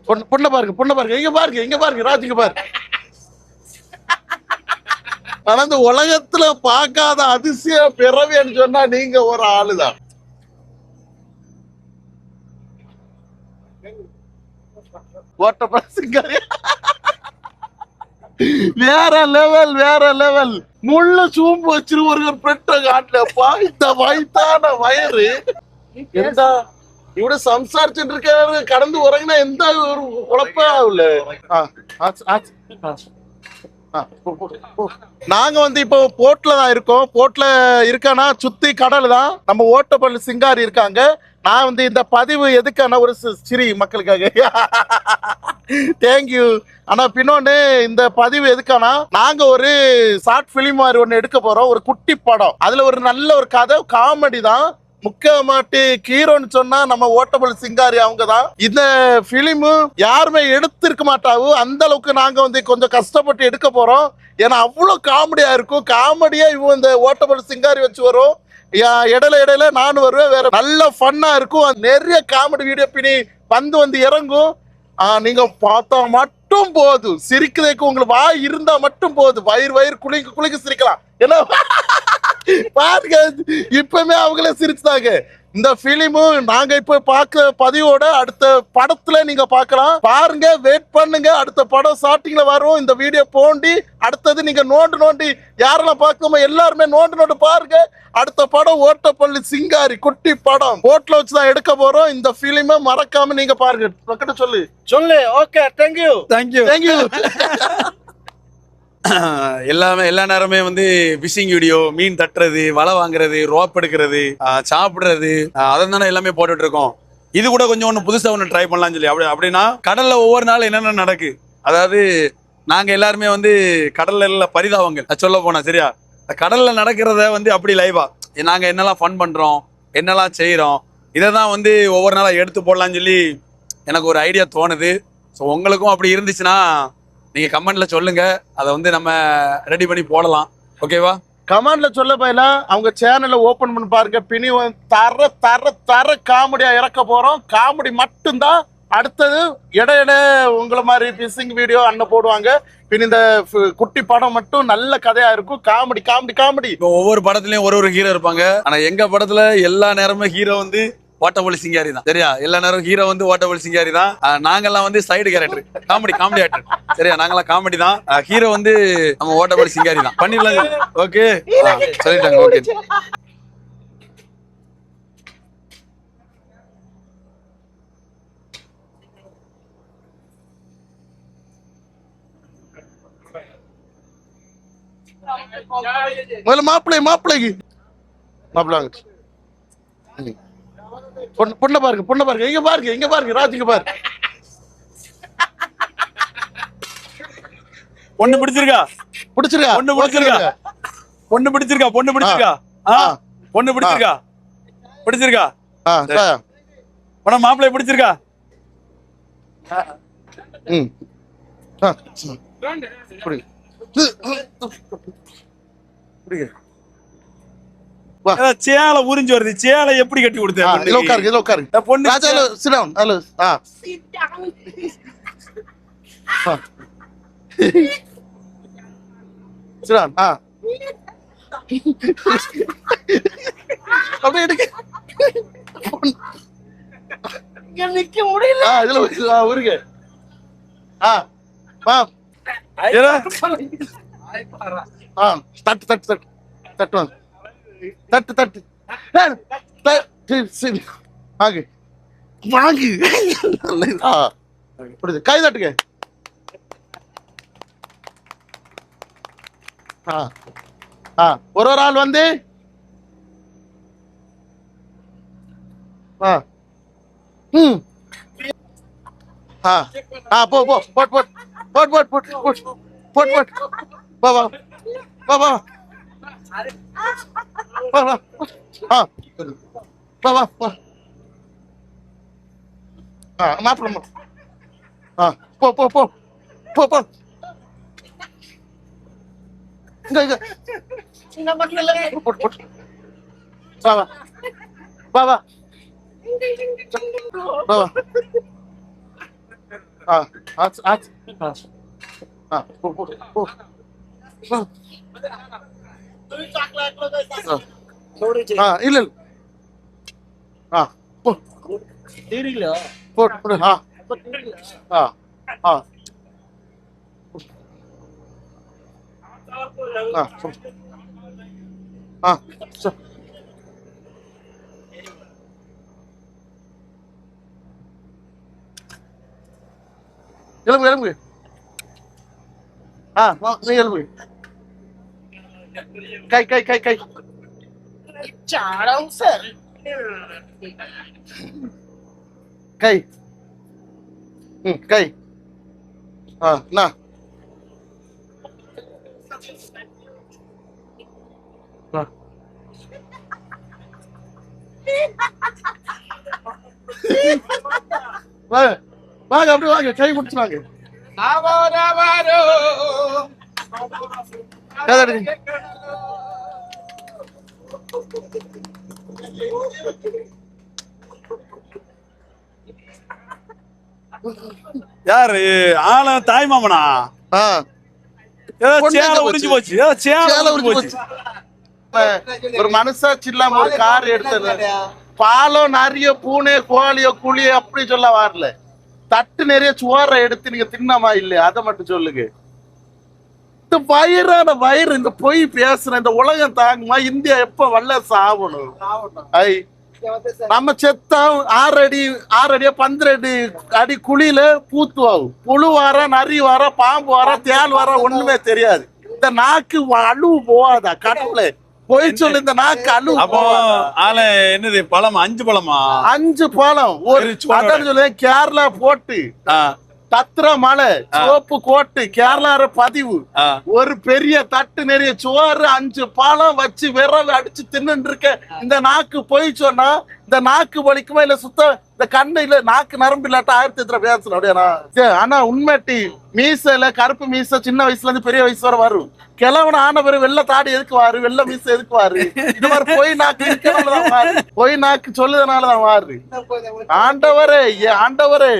பொண்ணை பாருங்க, பொண்ணை பாருங்க, இங்க பாருங்க, இங்க பாருங்க, ராஜுங்க பாருங்க. ஆனா இந்த உலகத்துல பார்க்காத அதிசய பிறவின்னு சொன்னா நீங்க ஒரு ஆளுதான். ஓட்டப்பட வேற லெவல், வேற லெவல். முள்ள சூம்பு வச்சிரு ஒரு பெட்ட காட்டலப்பா. இந்த வயித்தான வயிறு எந்த இவட சம்சாரிச்சுட்டு இருக்காரு. கடந்து உறங்கினா எந்த ஒரு குழப்பம் இல்ல. நாங்க வந்து இப்போ போட்ல தான் இருக்கோம். போட்ல இருக்கானா சுத்தி கடல் தான். நம்ம ஓட்டப்பள்ளி சிங்காரி இருக்காங்க. நான் வந்து இந்த பதிவு எதுக்கான ஒரு சிரி மக்களுக்காக. தேங்க்யூ. ஆனா பின்னொன்னு இந்த பதிவு எதுக்கானா, நாங்க ஒரு ஷார்ட் பிலிம் மாதிரி ஒண்ணு எடுக்க போறோம். ஒரு குட்டி படம். அதுல ஒரு நல்ல ஒரு கதை காமெடி தான். முக்கியமாட்டு ஹீரோன்னு சொன்னா நம்ம ஓட்டப்பள்ளி சிங்காரி அவங்க தான். இந்த பிலிம் யாருமே எடுத்திருக்க மாட்டாவு. அந்த அளவுக்கு நாங்க வந்து கொஞ்சம் கஷ்டப்பட்டு எடுக்க போறோம். ஏன்னா அவ்வளவு காமெடியா இருக்கும். காமெடியா இவங்க இந்த ஓட்டப்பள்ளி சிங்காரி வச்சு வரும். இடையில இடையில நானும் வருவேன். வேற நல்ல ஃபன்னா இருக்கும். நிறைய காமெடி வீடியோ பின்னி வந்து இறங்கும். நீங்க பார்த்தா மட்டும் போதும். சிரிக்கிறதுக்கு உங்களுக்கு வாய் இருந்தா மட்டும் போதும். வயிறு குளிக்க சிரிக்கலாம். ஏன்னா பாருங்க, இப்பவுமே அவங்களே சிரிச்சுட்டாங்க. இந்த பிலிமும் நாங்க இப்ப பார்க்க பதிவோட அடுத்த படத்துல நீங்க பார்க்கலாம். பாருங்க, வெயிட் பண்ணுங்க. அடுத்த படம் ஸ்டார்டிங்ல வரும். இந்த வீடியோ போண்டி அடுத்தது நீங்க நோண்டி யாரெல்லாம் பார்க்கணுமோ எல்லாருமே நோண்டு பாருங்க. அடுத்த படம் ஓட்டப்பள்ளி சிங்காரி குட்டி படம் போட்ல வச்சுதான் எடுக்க போறோம். இந்த பிலிமை மறக்காம நீங்க பாருங்க. சொல்லு. Okay, thank you. எல்லா நேரமே வந்து ஃபிஷிங் வீடியோ, மீன் தட்டுறது, வலை வாங்குறது, ரோப் எடுக்கிறது, சாப்பிடுறது, அதை தானே எல்லாமே போட்டுட்டு இருக்கோம். இது கூட கொஞ்சம் ஒன்று புதுசா ஒன்று ட்ரை பண்ணலாம்னு சொல்லி அப்படின்னா கடல்ல ஒவ்வொரு நாள் என்னென்ன நடக்கு. அதாவது நாங்க எல்லாருமே வந்து கடல்ல பரிதாபங்கள் சொல்ல போனா சரியா. கடல்ல நடக்கிறத வந்து அப்படி லைவா நாங்க என்னெல்லாம் ஃபன் பண்றோம், என்னெல்லாம் செய்யறோம், இதை தான் வந்து ஒவ்வொரு நாளா எடுத்து போடலாம்னு சொல்லி எனக்கு ஒரு ஐடியா தோணுது. ஸோ உங்களுக்கும் அப்படி இருந்துச்சுன்னா நீங்க கமெண்ட்ல சொல்லுங்க. அதை வந்து நம்ம ரெடி பண்ணி போடலாம். ஓகேவா? கமெண்ட்ல சொல்ல பயில அவங்க சேனலை ஓபன் பண்ணி பாருங்க. பினி தர காமெடியா இறக்க போறோம். காமெடி மட்டும்தான். அடுத்தது இடையிட உங்களை மாதிரி பிசிங் வீடியோ அண்ணன் போடுவாங்க. பின் இந்த குட்டி படம் மட்டும் நல்ல கதையா இருக்கும். காமெடி. இப்போ ஒவ்வொரு படத்துலயும் ஒரு ஹீரோ இருப்பாங்க. ஆனா எங்க படத்துல எல்லா நேரமும் ஹீரோ வந்து ஓட்டப்பள்ளி சிங்காரி தான். சரியா? எல்லா நேரம் ஹீரோ வந்து ஓட்டப்பள்ளி சிங்காரி தான். நாங்கெல்லாம் வந்து சைடு கேரக்டர், காமெடி ஆக்டர். சரியா? நாங்கெல்லாம் காமெடி தான். ஹீரோ வந்து நம்ம ஓட்டப்பள்ளி சிங்காரி தான். பண்ணிடலாம். ஓகே, சொல்லிட்டாங்க. ஓகே, முதல்ல மாப்பிள்ளைக்கு பொண்ணை பாருங்க, இங்க பாருங்க, ராஜுங்க பாருங்க. பொண்ணு பிடிச்சிருக்கா? உன மாப்பிள்ளை பிடிச்சிருக்கா? சேலை உறிஞ்சு வருது. சேலை எப்படி கட்டி கொடுத்தேன்? பொண்ணு அப்படியே எடுக்க நிக்க முடியல. இதுல ஊருங்க. தட்டு வாங்கு. கை தட்டுங்க. ஒரு ஆள் வந்து மாப்பிள்ள போ ஆ ஆச்சு ஆச்சு ஆ ஆ போ போ போ ஆ. ஆ இல்ல இல்ல ஆ போ போடு ஆ ஆ ஆ ஆ ஆ சரி. எழும்பு எழும்பு ஆ நீ எழும்பு கை கை கை கை கை ம் கை ஆ என்ன ஆ. வாங்க வாங்க அப்படியே வாங்க கை குடிச்சு வாங்க கதை யாரு ஆள தாய் மாமனா ஆ ஏதோ பொண்ணுங்க சேலை உறிஞ்சு போச்சு ஏதோ சேலை சேலை உறிஞ்சு உரிஞ்சு போச்சு போச்சு ஒரு மனசாட்சி இல்லாம ஒரு கார் எடுத்தது பாலம் நிறைய பூனை கோழியோ குழியோ அப்படி சொல்ல வரல தட்டு நிறைய சுவார எடுத்து நீங்க தின்னமா இல்லையா அதை மட்டும் சொல்லுங்க இந்த வயிறான வயிறு இந்த பொய் பேசுற இந்த உலகம் தாங்குமா இந்தியா எப்ப வல்லரசு ஆகணும் ஐ நம்ம செத்தா 6 அடியா 12 அடி குழியில பூத்து ஆகும் புழு வார நரி வார பாம்பு வார தேல் வார ஒண்ணுமே தெரியாது இந்த நாக்கு அழுவு போவாதா கடவுள போய் சொல்லு இந்த நாக்கு அழுவு அப்போ ஆள என்னது பழம் 5 பழமா 5 பழம் ஒரு அதான் சொல்ல கேரளா போட்டு ஆ, தத்திர மலை சிவப்பு கோட்டு கேரளா பதிவு ஆ. ஒரு பெரிய தட்டு நிறைய சோறு 5 பழம் வச்சு விரல் அடிச்சு தின்னு இருக்க இந்த நாக்கு போய் சொன்னா இந்த நாக்கு வலிக்குமா இல்ல சுத்த இந்த கண்ணு இல்ல நாக்கு நரம்பு இல்லாட்ட 1008 பேசணும் அப்படியானா ஆனா உண்மைட்டி மீசையில கருப்பு மீசை சின்ன வயசுல இருந்து பெரிய வயசு வரை வரும் கிழவன ஆன பிறகு வெள்ளை தாடி எதுக்கு வாரு வெள்ளை மீசை எதுக்கு வாரு இது மாதிரி பொய் நாக்கு இருக்கிறதுனாலதான் வாரு பொய் நாக்கு சொல்லுறதுனாலதான் வாரு ஆண்டவரே ஆண்டவரே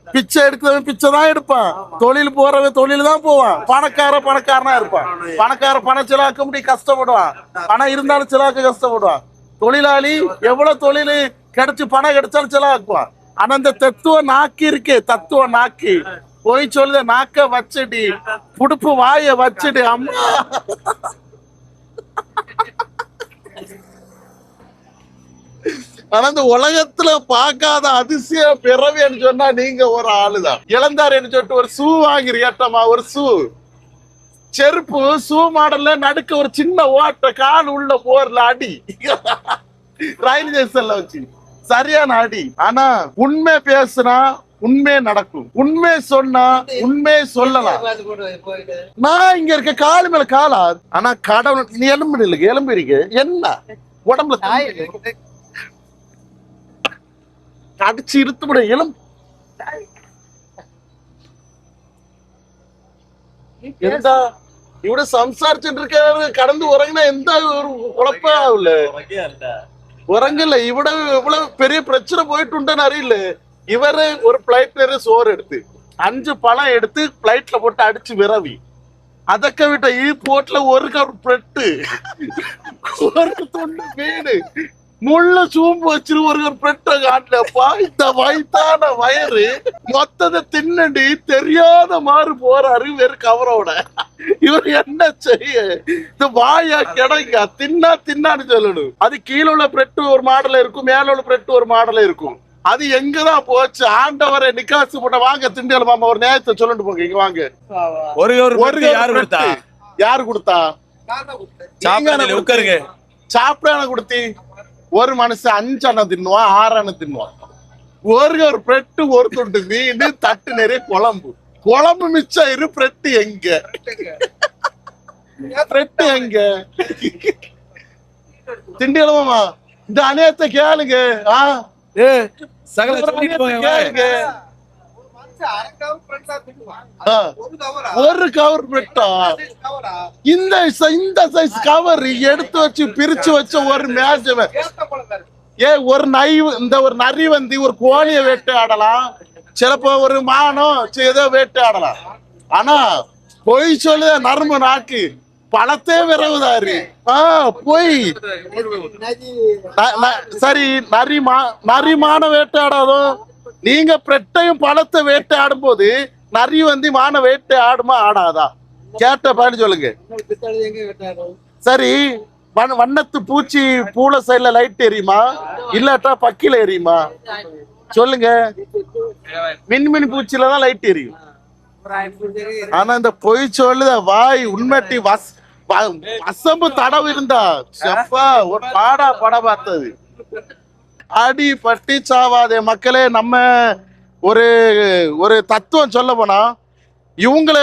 பிச்சை எடுக்கிறவன் பிச்சை தான் எடுப்பான் தொழில் போறவன் தொழில் தான் போவான் பணக்காரனா இருப்பான் பணம் சிலாக்க முடியும் கஷ்டப்படுவான் பணம் இருந்தாலும் சிலாக்க கஷ்டப்படுவான் தொழிலாளி எவ்வளவு தொழில் கிடைச்சு பணம் கிடைச்சாலும் சிலாக்குவான் ஆனா இந்த தத்துவ நாக்கு இருக்கு தத்துவ நாக்கு போய் சொல்லுத நாக்க வச்சுடி புடுப்பு வாய வச்சுடு அம்மா ஆனா இந்த உலகத்துல பார்க்காத அதிசய பிறவின்னு சொன்னா நீங்க ஒரு ஆளுதான் இளந்தாரின்னு சொல்லிட்டு ஒரு ஷூ வாங்கிறியாட்டமா ஒரு ஷூ செருப்பு ஷூ மாடல்ல நடுக்க ஒரு சின்ன ஓட்ட கால் உள்ள போர்ல அடி ரயில் ஸ்டேஷன்ல வச்சு சரியான அடி ஆனா உண்மை பேசுனா உண்மை நடக்கும் உண்மை சொன்னா உண்மை சொல்லலாம் நான் இங்க இருக்க காலு மேல காலா ஆனா கடவுள் நீ எலும்பு இல்லை எலும்பு இருக்கு என்ன உடம்புல அடிச்சு இருத்து விட இளம் எந்த இவட சம்சாரிச்சுட்டு இருக்காரு கடந்து உறங்கினா எந்த ஒரு குழப்பா இல்ல உறங்கல இவட இவ்வளவு பெரிய பிரச்சனை போயிட்டு உண்டுன்னு அறியல இவரு ஒரு பிளைட் நிறைய சோறு எடுத்து 5 பழம் எடுத்து பிளைட்ல போட்டு அடிச்சு விரவி அதக்க விட்ட போட்ல ஒரு கவர் பிரெட்டு ஒரு துண்டு வீடு முள்ள சூம்பு வச்சிரு ஒரு பிரெட்ட காட்டலப்பா இந்த வயித்தான வயிறு மொத்தத்தை தின்னண்டி தெரியாத மாதிரி போறாரு வெறும் கவரோட இவர் என்ன செய்ய இந்த வாயா கிடைக்க தின்னான்னு சொல்லணும் அது கீழே உள்ள பிரெட்டு ஒரு மாடல இருக்கும் மேல உள்ள பிரெட்டு ஒரு மாடல இருக்கும் அது எங்கதான் போச்சு ஆண்டவரை நிக்காசு போட்ட வாங்க திண்டியல் மாமா ஒரு நேரத்தை சொல்லிட்டு போங்க இங்க வாங்க யாரு கொடுத்தா சாப்பிடான கொடுத்தி ஒரு மனுஷன் 5 அண்ணன் தின்னுவான் 6 அண்ணன் தின்னுவான் ஒரு பிரெட்டு ஒரு துண்டு மீன் தட்டு நிறைய குழம்பு மிச்சம் இரு பிரெட்டு எங்க பிரெட்டு எங்க திண்டியலமாமா இந்த அநியத்தை கேளுங்க கேளுங்க ஒரு கவர் பிரெட்டா இந்த சைஸ் கவர் எடுத்து வச்சு பிரிச்சு வச்ச ஒரு மேஜ ஒரு நரி வந்து ஒரு கோழியை வேட்டையாடலாம் சிலப்போ ஒரு மானம் ஏதோ வேட்டையாடலாம். ஆனா பொய் சொல்லுத நரம்பு நாக்கு பழத்தே விரவுதாரு. பொய். சரி, நரிமான வேட்டையாடாதும் நீங்க பெட்டையும் பழத்தை வேட்டையாடும் போது நரி வந்து மான வேட்டை ஆடுமா ஆடாதா? கேட்ட பாரு சொல்லுங்க. சரி, வண்ணத்து பூச்சி பூளை சைடுல லைட் எரியுமா இல்லாட்டா பக்கில எரியுமா? சொல்லுங்க. மின்மினி பூச்சில தான் லைட் எரியும். ஆனா இந்த பொய் சொல்லுத வாய் உண்மைட்டி வசம்பு தடவு இருந்தா செப்பா ஒரு பாடா படம் பார்த்தது. அடி பட்டி சாவாதே மக்களே. நம்ம ஒரு ஒரு தத்துவம் சொல்ல போனா இவங்கள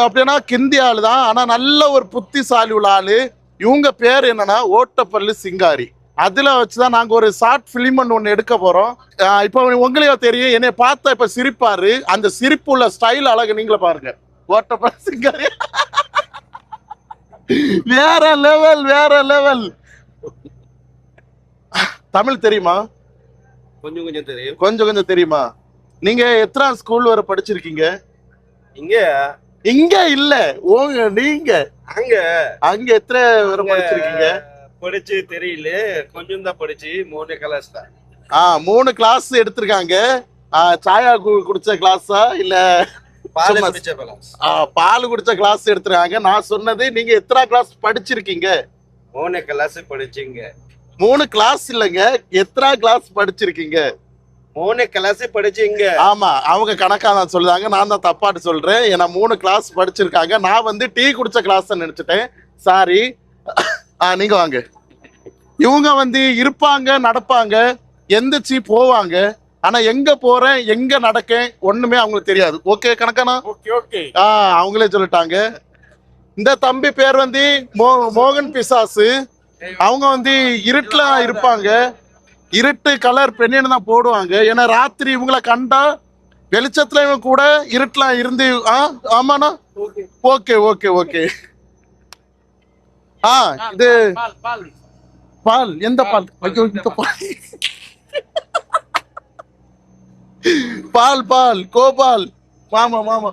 அப்படின்னா கிந்தி ஆளு தான். ஆனா நல்ல ஒரு புத்திசாலி உள்ள ஆளு. இவங்க பேர் என்னன்னா ஓட்டப்பள்ளி சிங்காரி. அதுல வச்சுதான் நாங்க ஒரு ஷார்ட் பிலிம் ஒண்ணு எடுக்க போறோம். இப்ப உங்களையோ தெரியும், என்னைய பார்த்தா இப்ப சிரிப்பாரு. அந்த சிரிப்பு உள்ள ஸ்டைல் அழகு நீங்கள பாருங்க. ஓட்டப்பள்ளி சிங்காரி வேற லெவல், வேற லெவல். தமிழ் தெரியுமா? கொஞ்சம் கொஞ்சம் தெரியும். கொஞ்சம் கொஞ்சம் தெரியுமா? நீங்க எத்தனை ஸ்கூல் வரை படிச்சிருக்கீங்க? இங்க இங்க இல்ல, நீங்க அங்க அங்க எத்தனை வரை படிச்சிருக்கீங்க? படிச்சு தெரியல, கொஞ்சம் தான் படிச்சு 3 கிளாஸ் தான். 3 கிளாஸ் எடுத்திருக்காங்க. சாயா குடிச்ச கிளாஸா இல்ல பால் குடிச்ச கிளாஸ்? பால் குடிச்ச கிளாஸ் எடுத்திருக்காங்க. நான் சொன்னது நீங்க எத்தனை கிளாஸ் படிச்சிருக்கீங்க? 3 கிளாஸ் படிச்சீங்க. 3 கிளாஸ் இல்லங்க, எத்தனை கிளாஸ் படிச்சிருக்கீங்க? 3 கிளாஸ் படிச்சீங்க. ஆமா, அவங்க கணக்கா தான் சொல்லுதாங்க, நான் தான் தப்பாட்டு சொல்றேன். ஏன்னா 3 கிளாஸ் படிச்சிருக்காங்க. நான் வந்து டீ குடிச்ச கிளாஸ் நினைச்சிட்டேன், சாரி. நீங்க வாங்க. இவங்க வந்து இருப்பாங்க, நடப்பாங்க, எந்திரிச்சு போவாங்க. ஆனா எங்க போறேன் எங்க நடக்கேன் ஒண்ணுமே அவங்களுக்கு தெரியாது. ஓகே கணக்கானா? அவங்களே சொல்லிட்டாங்க. இந்த தம்பி பேர் வந்து மோகன் பிசாசு. அவங்க வந்து இருட்டுல இருப்பாங்க. இருட்டு கலர் பெண்ணு தான் போடுவாங்க. ஏன்னா ராத்திரி இவங்கள கண்டா வெளிச்சத்துல இவங்க கூட இருட்டுலாம் இருந்து. ஆமாண்ணா, ஓகே ஓகே ஓகே. இது பால். எந்த பால்? பால் கோபால். மாமா மாமா